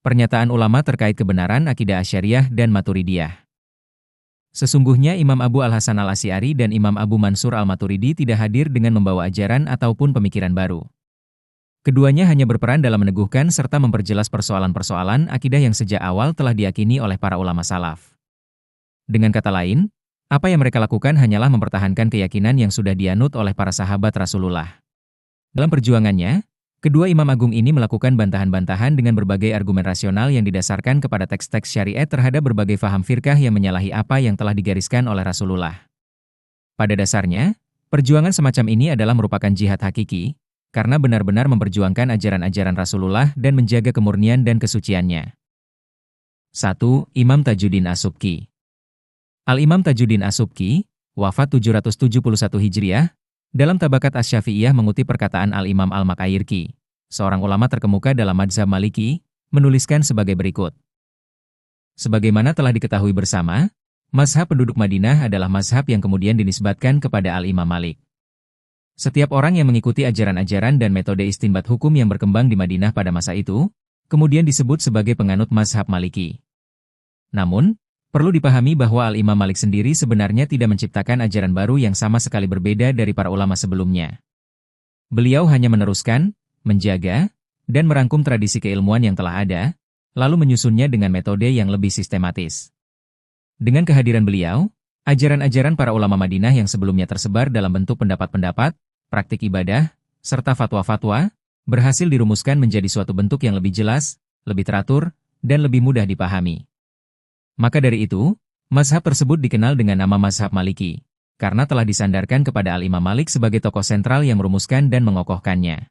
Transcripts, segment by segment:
Pernyataan ulama terkait kebenaran akidah Asy'ariyah dan Maturidiyah. Sesungguhnya Imam Abu Al-Hasan Al-Asy'ari dan Imam Abu Mansur Al-Maturidi tidak hadir dengan membawa ajaran ataupun pemikiran baru. Keduanya hanya berperan dalam meneguhkan serta memperjelas persoalan-persoalan akidah yang sejak awal telah diyakini oleh para ulama salaf. Dengan kata lain, apa yang mereka lakukan hanyalah mempertahankan keyakinan yang sudah dianut oleh para sahabat Rasulullah. Dalam perjuangannya, kedua imam agung ini melakukan bantahan-bantahan dengan berbagai argumen rasional yang didasarkan kepada teks-teks syariat terhadap berbagai faham firqah yang menyalahi apa yang telah digariskan oleh Rasulullah. Pada dasarnya, perjuangan semacam ini adalah merupakan jihad hakiki, karena benar-benar memperjuangkan ajaran-ajaran Rasulullah dan menjaga kemurnian dan kesuciannya. 1. Imam Tajuddin As-Subki. Al-Imam Tajuddin As-Subki, wafat 771 Hijriah, dalam Tabakat Asy-Syafi'iyah mengutip perkataan Al-Imam Al-Maqayirki, seorang ulama terkemuka dalam mazhab Maliki, menuliskan sebagai berikut. Sebagaimana telah diketahui bersama, mazhab penduduk Madinah adalah mazhab yang kemudian dinisbatkan kepada Al-Imam Malik. Setiap orang yang mengikuti ajaran-ajaran dan metode istinbat hukum yang berkembang di Madinah pada masa itu, kemudian disebut sebagai penganut mazhab Maliki. Namun, perlu dipahami bahwa Al-Imam Malik sendiri sebenarnya tidak menciptakan ajaran baru yang sama sekali berbeda dari para ulama sebelumnya. Beliau hanya meneruskan, menjaga, dan merangkum tradisi keilmuan yang telah ada, lalu menyusunnya dengan metode yang lebih sistematis. Dengan kehadiran beliau, ajaran-ajaran para ulama Madinah yang sebelumnya tersebar dalam bentuk pendapat-pendapat, praktik ibadah, serta fatwa-fatwa, berhasil dirumuskan menjadi suatu bentuk yang lebih jelas, lebih teratur, dan lebih mudah dipahami. Maka dari itu, mazhab tersebut dikenal dengan nama mazhab Maliki, karena telah disandarkan kepada Al-Imam Malik sebagai tokoh sentral yang merumuskan dan mengokohkannya.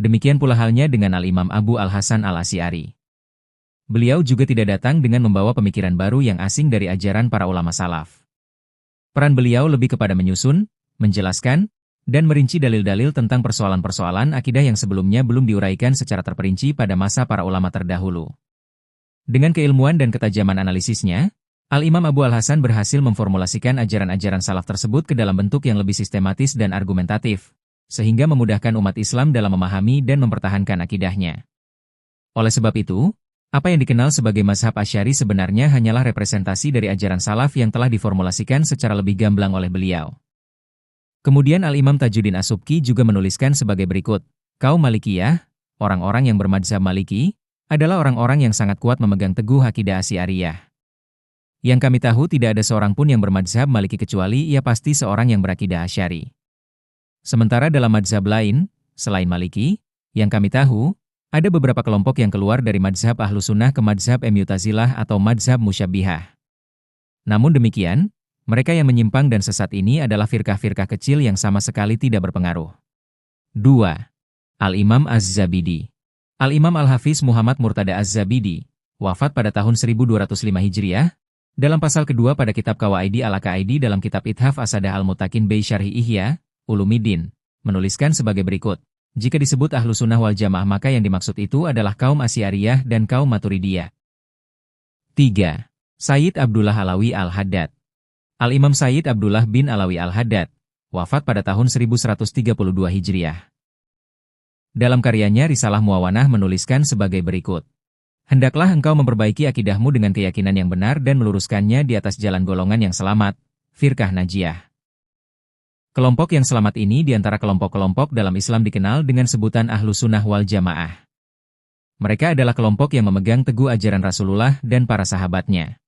Demikian pula halnya dengan Al-Imam Abu Al-Hasan Al-Asy'ari. Beliau juga tidak datang dengan membawa pemikiran baru yang asing dari ajaran para ulama salaf. Peran beliau lebih kepada menyusun, menjelaskan, dan merinci dalil-dalil tentang persoalan-persoalan akidah yang sebelumnya belum diuraikan secara terperinci pada masa para ulama terdahulu. Dengan keilmuan dan ketajaman analisisnya, Al-Imam Abu Al-Hasan berhasil memformulasikan ajaran-ajaran salaf tersebut ke dalam bentuk yang lebih sistematis dan argumentatif, sehingga memudahkan umat Islam dalam memahami dan mempertahankan akidahnya. Oleh sebab itu, apa yang dikenal sebagai mazhab Asy'ari sebenarnya hanyalah representasi dari ajaran salaf yang telah diformulasikan secara lebih gamblang oleh beliau. Kemudian Al-Imam Tajuddin As-Subki juga menuliskan sebagai berikut, kaum Malikiyah, orang-orang yang bermadzhab Maliki, adalah orang-orang yang sangat kuat memegang teguh akidah Asy'ariyah. Yang kami tahu tidak ada seorang pun yang bermadzhab Maliki kecuali ia pasti seorang yang berakidah Asy'ari. Sementara dalam madzhab lain, selain Maliki, yang kami tahu, ada beberapa kelompok yang keluar dari madzhab Ahlussunnah ke madzhab Mu'tazilah atau madzhab Musyabbihah. Namun demikian, mereka yang menyimpang dan sesat ini adalah firqah-firqah kecil yang sama sekali tidak berpengaruh. 2. Al-Imam Az-Zabidi. Al-Imam Al-Hafiz Muhammad Murtada Az-Zabidi, wafat pada tahun 1205 Hijriah, dalam pasal kedua pada kitab Qawaidi Al-Aqaidi dalam kitab Ithaf Asadah Al-Mutakin Bi Syarhi Ihya Ulumiddin, menuliskan sebagai berikut. Jika disebut Ahlussunnah wal Jamaah maka yang dimaksud itu adalah kaum Asy'ariyah dan kaum Maturidiyah. 3. Sayyid Abdullah Alawi Al-Haddad. Al-Imam Sayyid Abdullah bin Alawi Al-Haddad, wafat pada tahun 1132 Hijriah. Dalam karyanya Risalah Muawanah menuliskan sebagai berikut. Hendaklah engkau memperbaiki akidahmu dengan keyakinan yang benar dan meluruskannya di atas jalan golongan yang selamat, firqah najiyah. Kelompok yang selamat ini di antara kelompok-kelompok dalam Islam dikenal dengan sebutan Ahlussunnah wal Jamaah. Mereka adalah kelompok yang memegang teguh ajaran Rasulullah dan para sahabatnya.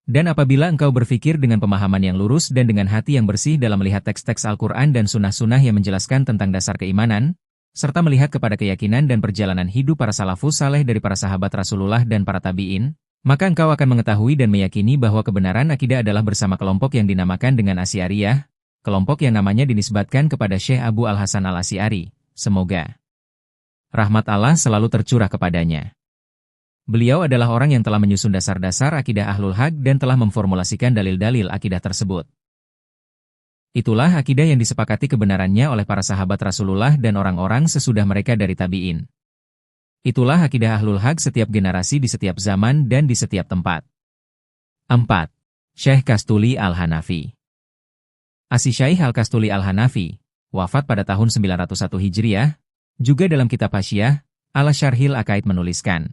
Dan apabila engkau berpikir dengan pemahaman yang lurus dan dengan hati yang bersih dalam melihat teks-teks Al-Quran dan sunnah-sunnah yang menjelaskan tentang dasar keimanan, serta melihat kepada keyakinan dan perjalanan hidup para salafus saleh dari para sahabat Rasulullah dan para tabi'in, maka engkau akan mengetahui dan meyakini bahwa kebenaran akidah adalah bersama kelompok yang dinamakan dengan Asy'ariyah, kelompok yang namanya dinisbatkan kepada Syekh Abu Al-Hasan Al-Asy'ari, semoga rahmat Allah selalu tercurah kepadanya. Beliau adalah orang yang telah menyusun dasar-dasar akidah Ahlul Haq dan telah memformulasikan dalil-dalil akidah tersebut. Itulah akidah yang disepakati kebenarannya oleh para sahabat Rasulullah dan orang-orang sesudah mereka dari tabi'in. Itulah akidah Ahlul Haq setiap generasi di setiap zaman dan di setiap tempat. 4. Syekh Kastuli Al-Hanafi. Asy-Syaikh Al-Kastuli Al-Hanafi, wafat pada tahun 901 Hijriah, juga dalam kitab Hasyiah, Al-Syarhil Aqaid menuliskan,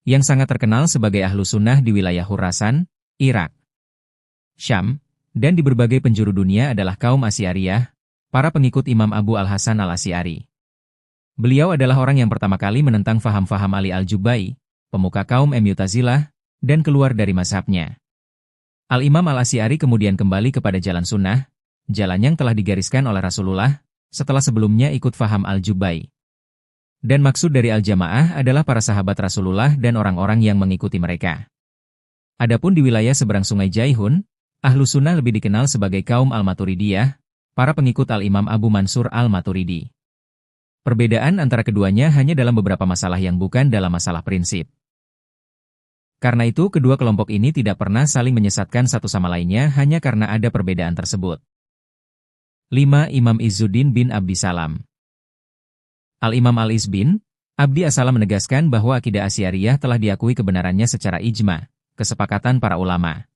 yang sangat terkenal sebagai ahlu sunnah di wilayah Khurasan, Irak, Syam, dan di berbagai penjuru dunia adalah kaum Asy'ariyah, para pengikut Imam Abu Al-Hasan Al-Asy'ari. Beliau adalah orang yang pertama kali menentang faham-faham Ali Al-Jubai, pemuka kaum Mu'tazilah, dan keluar dari mazhabnya. Al-Imam Al-Asy'ari kemudian kembali kepada jalan sunnah, jalan yang telah digariskan oleh Rasulullah, setelah sebelumnya ikut faham Al-Jubai. Dan maksud dari Al-Jamaah adalah para sahabat Rasulullah dan orang-orang yang mengikuti mereka. Adapun di wilayah seberang sungai Jaihun, ahlu sunnah lebih dikenal sebagai kaum Al-Maturidiyah, para pengikut Al-Imam Abu Mansur Al-Maturidi. Perbedaan antara keduanya hanya dalam beberapa masalah yang bukan dalam masalah prinsip. Karena itu kedua kelompok ini tidak pernah saling menyesatkan satu sama lainnya hanya karena ada perbedaan tersebut. 5. Imam Izzuddin bin Abdi Salam. Al-Imam Al-Iz bin Abdi As-Salam menegaskan bahwa akidah Asy'ariyah telah diakui kebenarannya secara ijma, kesepakatan para ulama.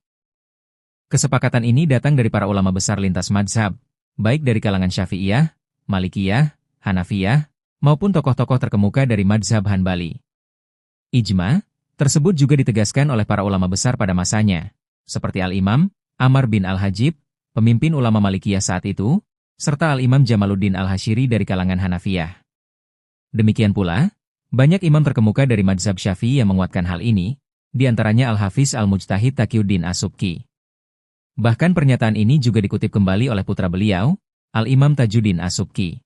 Kesepakatan ini datang dari para ulama besar lintas mazhab, baik dari kalangan Syafi'iyah, Malikiyah, Hanafiyah, maupun tokoh-tokoh terkemuka dari mazhab Hanbali. Ijma tersebut juga ditegaskan oleh para ulama besar pada masanya, seperti Al-Imam Amr bin Al-Hajib, pemimpin ulama Malikiyah saat itu, serta Al-Imam Jamaluddin Al-Hashiri dari kalangan Hanafiyah. Demikian pula, banyak imam terkemuka dari mazhab Syafi'i yang menguatkan hal ini, di antaranya Al-Hafiz Al-Mujtahid Taqiyuddin As-Subki. Bahkan pernyataan ini juga dikutip kembali oleh putra beliau, Al-Imam Tajuddin As-Subki.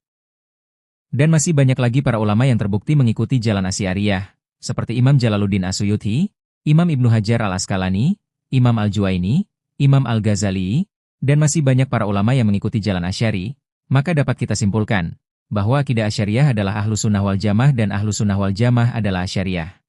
Dan masih banyak lagi para ulama yang terbukti mengikuti jalan Asy'ariyah, seperti Imam Jalaluddin As-Suyuti, Imam Ibnu Hajar Al-Asqalani, Imam Al-Juwaini, Imam Al-Ghazali, dan masih banyak para ulama yang mengikuti jalan Asy'ari, maka dapat kita simpulkan bahwa akidah Asy'ariyah adalah ahlu sunnah wal jamaah dan ahlu sunnah wal jamaah adalah Asy'ariyah.